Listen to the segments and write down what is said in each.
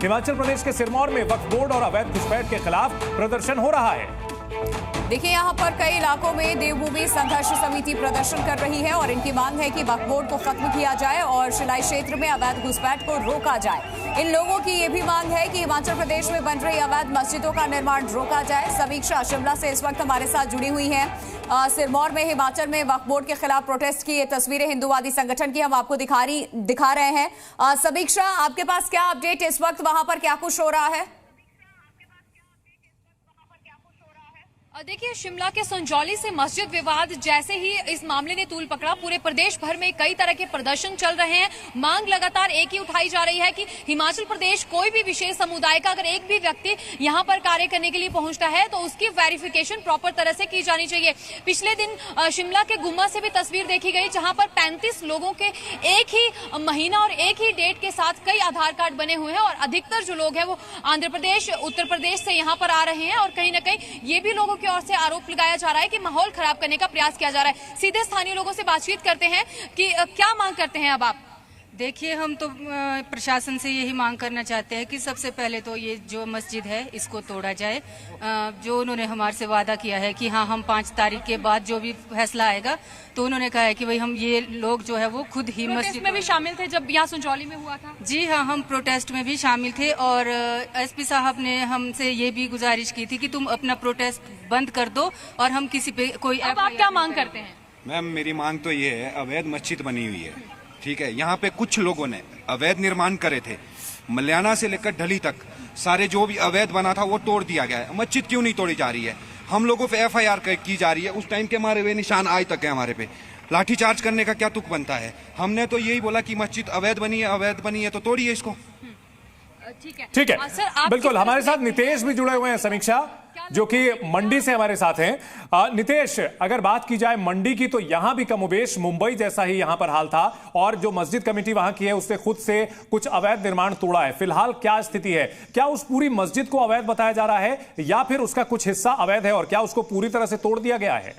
हिमाचल प्रदेश के सिरमौर में वक्फ बोर्ड और अवैध घुसपैठ के खिलाफ प्रदर्शन हो रहा है। देखिए, यहाँ पर कई इलाकों में देवभूमि संघर्ष समिति प्रदर्शन कर रही है और इनकी मांग है कि वक्फ बोर्ड को खत्म किया जाए और शिलाई क्षेत्र में अवैध घुसपैठ को रोका जाए। इन लोगों की ये भी मांग है कि हिमाचल प्रदेश में बन रही अवैध मस्जिदों का निर्माण रोका जाए। समीक्षा शिमला से इस वक्त हमारे साथ जुड़ी हुई है। सिरमौर में हिमाचल में वक्फ बोर्ड के खिलाफ प्रोटेस्ट की ये तस्वीरें हिंदूवादी संगठन की हम आपको दिखा रहे हैं। समीक्षा, आपके पास क्या अपडेट इस वक्त, वहां पर क्या कुछ हो रहा है? देखिए, शिमला के संजौली से मस्जिद विवाद जैसे ही इस मामले ने तूल पकड़ा, पूरे प्रदेश भर में कई तरह के प्रदर्शन चल रहे हैं। मांग लगातार एक ही उठाई जा रही है कि हिमाचल प्रदेश कोई भी विशेष समुदाय का अगर एक भी व्यक्ति यहां पर कार्य करने के लिए पहुंचता है तो उसकी वेरिफिकेशन प्रॉपर तरह से की जानी चाहिए। पिछले दिन शिमला के गुम्मा से भी तस्वीर देखी गई जहां पर 35 लोगों के एक ही महीना और एक ही डेट के साथ कई आधार कार्ड बने हुए हैं और अधिकतर जो लोग हैं वो आंध्र प्रदेश, उत्तर प्रदेश से यहाँ पर आ रहे हैं और कहीं ना कहीं ये भी लोगों की ओर से आरोप लगाया जा रहा है कि माहौल खराब करने का प्रयास किया जा रहा है। सीधे स्थानीय लोगों से बातचीत करते हैं कि क्या मांग करते हैं अब आप? देखिए, हम तो प्रशासन से यही मांग करना चाहते हैं कि सबसे पहले तो ये जो मस्जिद है इसको तोड़ा जाए। जो उन्होंने हमारे से वादा किया है कि हाँ, हम 5 तारीख के बाद जो भी फैसला आएगा तो उन्होंने कहा है कि भाई हम ये लोग जो है वो खुद ही मस्जिद में भी शामिल थे जब यहाँ संजौली में हुआ था। जी हाँ, हम प्रोटेस्ट में भी शामिल थे और एसपी साहब ने हमसे ये भी गुजारिश की थी कि तुम अपना प्रोटेस्ट बंद कर दो और हम किसी पे कोई। अब आप क्या मांग करते हैं? मैम, मेरी मांग तो ये है, अवैध मस्जिद बनी हुई है, ठीक है। यहाँ पे कुछ लोगों ने अवैध निर्माण करे थे, मल्याना से लेकर ढली तक सारे जो भी अवैध बना था वो तोड़ दिया गया है। मस्जिद क्यों नहीं तोड़ी जा रही है? हम लोगों पे FIR की जा रही है। उस टाइम के हमारे वे निशान आज तक है हमारे पे। लाठीचार्ज करने का क्या तुक बनता है? हमने तो यही बोला कि मस्जिद अवैध बनी है तो तोड़िए इसको। ठीक है सर, बिल्कुल। हमारे साथ नितेश भी जुड़े हुए हैं, समीक्षा, जो कि मंडी से हमारे साथ हैं। नितेश, अगर बात की जाए मंडी की तो यहां भी कमोबेश मुंबई जैसा ही यहां पर हाल था और जो मस्जिद कमेटी वहां की है उसने खुद से कुछ अवैध निर्माण तोड़ा है। फिलहाल क्या स्थिति है? क्या उस पूरी मस्जिद को अवैध बताया जा रहा है या फिर उसका कुछ हिस्सा अवैध है और क्या उसको पूरी तरह से तोड़ दिया गया है?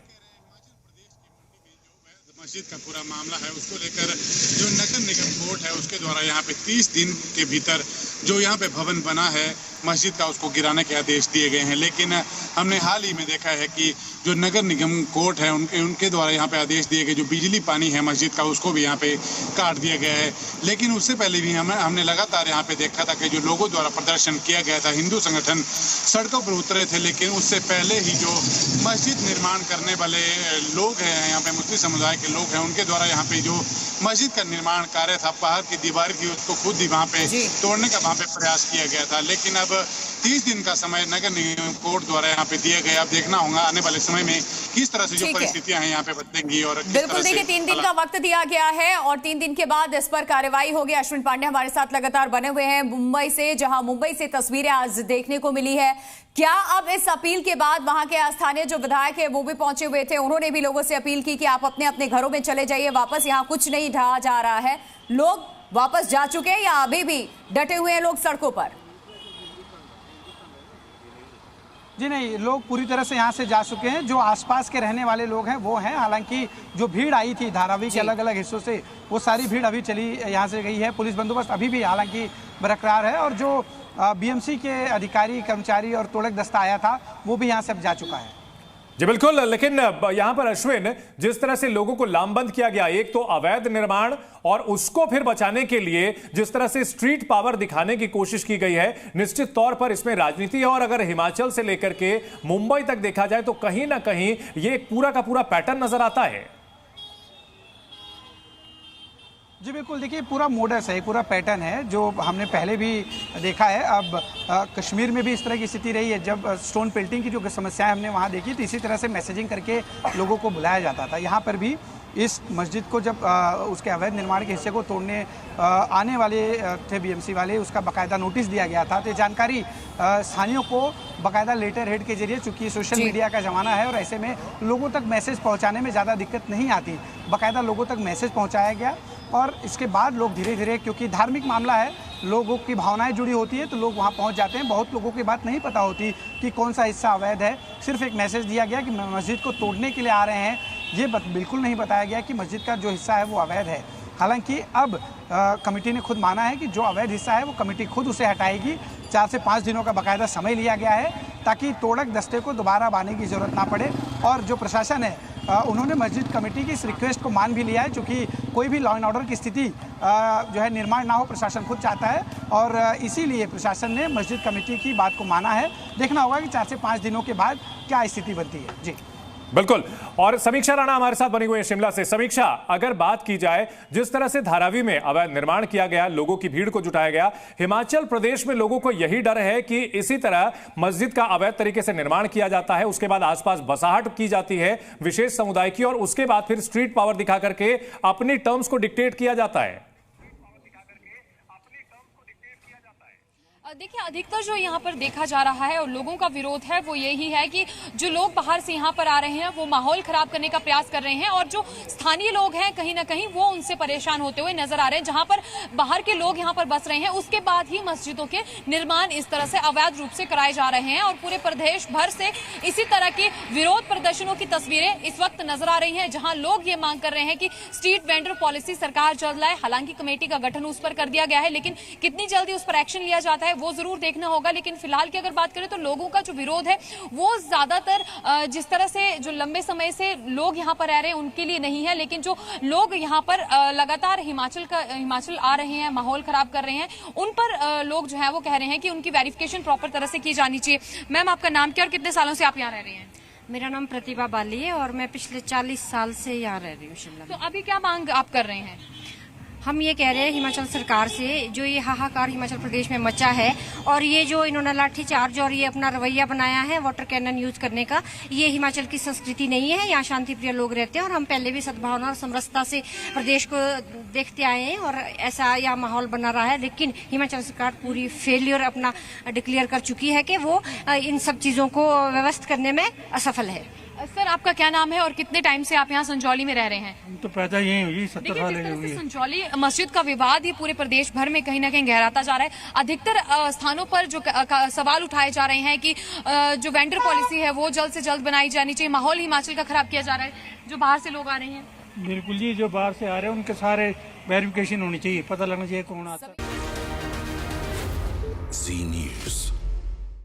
मस्जिद का पूरा मामला है, उसको लेकर जो नगर निगम कोर्ट है उसके द्वारा यहाँ पे 30 दिन के भीतर जो यहाँ पे भवन बना है मस्जिद का उसको गिराने के आदेश दिए गए हैं। लेकिन हमने हाल ही में देखा है कि जो नगर निगम कोर्ट है उनके द्वारा यहाँ पे आदेश दिए गए, जो बिजली पानी है मस्जिद का उसको भी यहाँ पे काट दिया गया है। लेकिन उससे पहले भी हमने लगातार यहाँ पे देखा था कि जो लोगों द्वारा प्रदर्शन किया गया था, हिंदू संगठन सड़कों पर उतरे थे। लेकिन उससे पहले ही जो मस्जिद निर्माण करने वाले लोग हैं, यहाँ पे मुस्लिम समुदाय के लोग हैं, उनके द्वारा यहाँ पे जो मस्जिद का निर्माण कार्य था, पहाड़ की दीवार की, उसको खुद ही वहाँ पे तोड़ने का वहाँ पे प्रयास किया गया था। लेकिन अब 30 दिन का समय नगर निगम कोर्ट द्वारा यहाँ पे दिया गया। अब देखना होगा आने वाले समय में किस तरह से जो परिस्थितियां हैं यहाँ पे बदलेंगी। और बिल्कुल, देखिए 3 दिन का वक्त दिया गया है और 3 दिन के बाद इस पर कार्रवाई होगी। अश्विन पांडे हमारे साथ लगातार बने हुए हैं मुंबई से, जहां मुंबई से तस्वीरें आज देखने को मिली है। क्या अब इस अपील के बाद वहां के स्थानीय जो विधायक है वो भी पहुंचे हुए थे, उन्होंने भी लोगों से अपील की कि आप अपने अपने घरों में चले जाइए, वापस यहाँ कुछ नहीं ढहा जा रहा है? लोग वापस जा चुके हैं या अभी भी डटे हुए हैं लोग सड़कों पर? जी नहीं, लोग पूरी तरह से यहाँ से जा चुके हैं। जो आसपास के रहने वाले लोग हैं वो हैं। हालांकि जो भीड़ आई थी धारावी के अलग अलग हिस्सों से, वो सारी भीड़ अभी चली यहाँ से गई है। पुलिस बंदोबस्त अभी भी हालांकि बरकरार है और जो BMC के अधिकारी, कर्मचारी और तोड़क दस्ता आया था वो भी यहाँ से अब जा चुका है। जी बिल्कुल, लेकिन यहां पर अश्विन, जिस तरह से लोगों को लामबंद किया गया, एक तो अवैध निर्माण और उसको फिर बचाने के लिए जिस तरह से स्ट्रीट पावर दिखाने की कोशिश की गई है, निश्चित तौर पर इसमें राजनीति है। और अगर हिमाचल से लेकर के मुंबई तक देखा जाए तो कहीं ना कहीं ये पूरा का पूरा पैटर्न नजर आता है। जी बिल्कुल, देखिए पूरा मोडस है, पूरा पैटर्न है जो हमने पहले भी देखा है। अब कश्मीर में भी इस तरह की स्थिति रही है। जब स्टोन पेल्टिंग की जो समस्याएं हमने वहाँ देखी तो इसी तरह से मैसेजिंग करके लोगों को बुलाया जाता था। यहाँ पर भी इस मस्जिद को जब उसके अवैध निर्माण के हिस्से को तोड़ने आने वाले थे BMC वाले, उसका बाकायदा नोटिस दिया गया था। तो ये जानकारी स्थानीयों को बाकायदा लेटर हेड के जरिए, चूंकि सोशल मीडिया का ज़माना है और ऐसे में लोगों तक मैसेज पहुंचाने में ज़्यादा दिक्कत नहीं आती, बाकायदा लोगों तक मैसेज पहुंचाया गया। और इसके बाद लोग धीरे धीरे, क्योंकि धार्मिक मामला है, लोगों की भावनाएं जुड़ी होती है तो लोग वहां पहुंच जाते हैं। बहुत लोगों की बात नहीं पता होती कि कौन सा हिस्सा अवैध है। सिर्फ एक मैसेज दिया गया कि मस्जिद को तोड़ने के लिए आ रहे हैं, ये बिल्कुल नहीं बताया गया कि मस्जिद का जो हिस्सा है वो अवैध है। हालांकि अब कमेटी ने खुद माना है कि जो अवैध हिस्सा है वो कमेटी खुद उसे हटाएगी। 4 से 5 दिनों का बाकायदा समय लिया गया है ताकि तोड़क दस्ते को दोबारा आने की ज़रूरत ना पड़े। और जो प्रशासन है उन्होंने मस्जिद कमेटी की इस रिक्वेस्ट को मान भी लिया है, क्योंकि कोई भी लॉ एंड ऑर्डर की स्थिति जो है निर्माण ना हो, प्रशासन खुद चाहता है और इसीलिए प्रशासन ने मस्जिद कमेटी की बात को माना है। देखना होगा कि 4 से 5 दिनों के बाद क्या स्थिति बनती है। जी बिल्कुल। और समीक्षा राणा हमारे साथ बनी हुई है शिमला से। समीक्षा, अगर बात की जाए जिस तरह से धारावी में अवैध निर्माण किया गया, लोगों की भीड़ को जुटाया गया, हिमाचल प्रदेश में लोगों को यही डर है कि इसी तरह मस्जिद का अवैध तरीके से निर्माण किया जाता है, उसके बाद आसपास बसाहट की जाती है विशेष समुदाय की, और उसके बाद फिर स्ट्रीट पावर दिखा करके अपनी टर्म्स को डिक्टेट किया जाता है। देखिए, अधिकतर जो यहाँ पर देखा जा रहा है और लोगों का विरोध है वो यही है कि जो लोग बाहर से यहाँ पर आ रहे हैं वो माहौल खराब करने का प्रयास कर रहे हैं, और जो स्थानीय लोग हैं कहीं ना कहीं वो उनसे परेशान होते हुए नजर आ रहे हैं। जहाँ पर बाहर के लोग यहाँ पर बस रहे हैं, उसके बाद ही मस्जिदों के निर्माण इस तरह से अवैध रूप से कराए जा रहे हैं, और पूरे प्रदेश भर से इसी तरह के विरोध प्रदर्शनों की तस्वीरें इस वक्त नजर आ रही हैं, जहाँ लोग ये मांग कर रहे हैं कि स्ट्रीट वेंडर पॉलिसी सरकार जल्द लाए। हालांकि कमेटी का गठन उस पर कर दिया गया है, लेकिन कितनी जल्दी उस पर एक्शन लिया जाता है वो जरूर देखना होगा। लेकिन फिलहाल की अगर बात करें तो लोगों का जो विरोध है वो ज्यादातर जिस तरह से जो लंबे समय से लोग यहाँ पर रह रहे हैं उनके लिए नहीं है, लेकिन जो लोग यहाँ पर लगातार हिमाचल आ रहे हैं, माहौल खराब कर रहे हैं, उन पर लोग जो है वो कह रहे हैं कि उनकी वेरिफिकेशन प्रॉपर तरह से की जानी चाहिए। मैम, आपका नाम क्या और कितने सालों से आप यहाँ रह रहे हैं? मेरा नाम प्रतिभा बाली है और मैं पिछले 40 साल से यहाँ रह रही हूँ शिमला में। तो अभी क्या मांग आप कर रहे हैं? हम ये कह रहे हैं हिमाचल सरकार से, जो ये हाहाकार हिमाचल प्रदेश में मचा है और ये जो इन्होंने लाठीचार्ज और ये अपना रवैया बनाया है वाटर कैनन यूज करने का, ये हिमाचल की संस्कृति नहीं है। यहाँ शांतिप्रिय लोग रहते हैं और हम पहले भी सद्भावना और समरसता से प्रदेश को देखते आए हैं और ऐसा यहाँ माहौल बना रहा है। लेकिन हिमाचल सरकार पूरी फेलियर अपना डिक्लेयर कर चुकी है कि वो इन सब चीज़ों को व्यवस्थित करने में असफल है। सर, आपका क्या नाम है और कितने टाइम से आप यहाँ संजौली में रह रहे हैं? हम तो पैदा यही हुई 70 साल हुई। संजौली मस्जिद का विवाद ये पूरे प्रदेश भर में कहीं ना कहीं गहराता जा रहा है। अधिकतर स्थानों पर जो सवाल उठाए जा रहे हैं कि जो वेंडर पॉलिसी है वो जल्द से जल्द बनाई जानी चाहिए। माहौल हिमाचल का खराब किया जा रहा है जो बाहर से लोग आ रहे हैं। बिल्कुल जी, जो बाहर से आ रहे हैं उनके सारे वेरिफिकेशन होनी चाहिए, पता लगना चाहिए कौन आता है।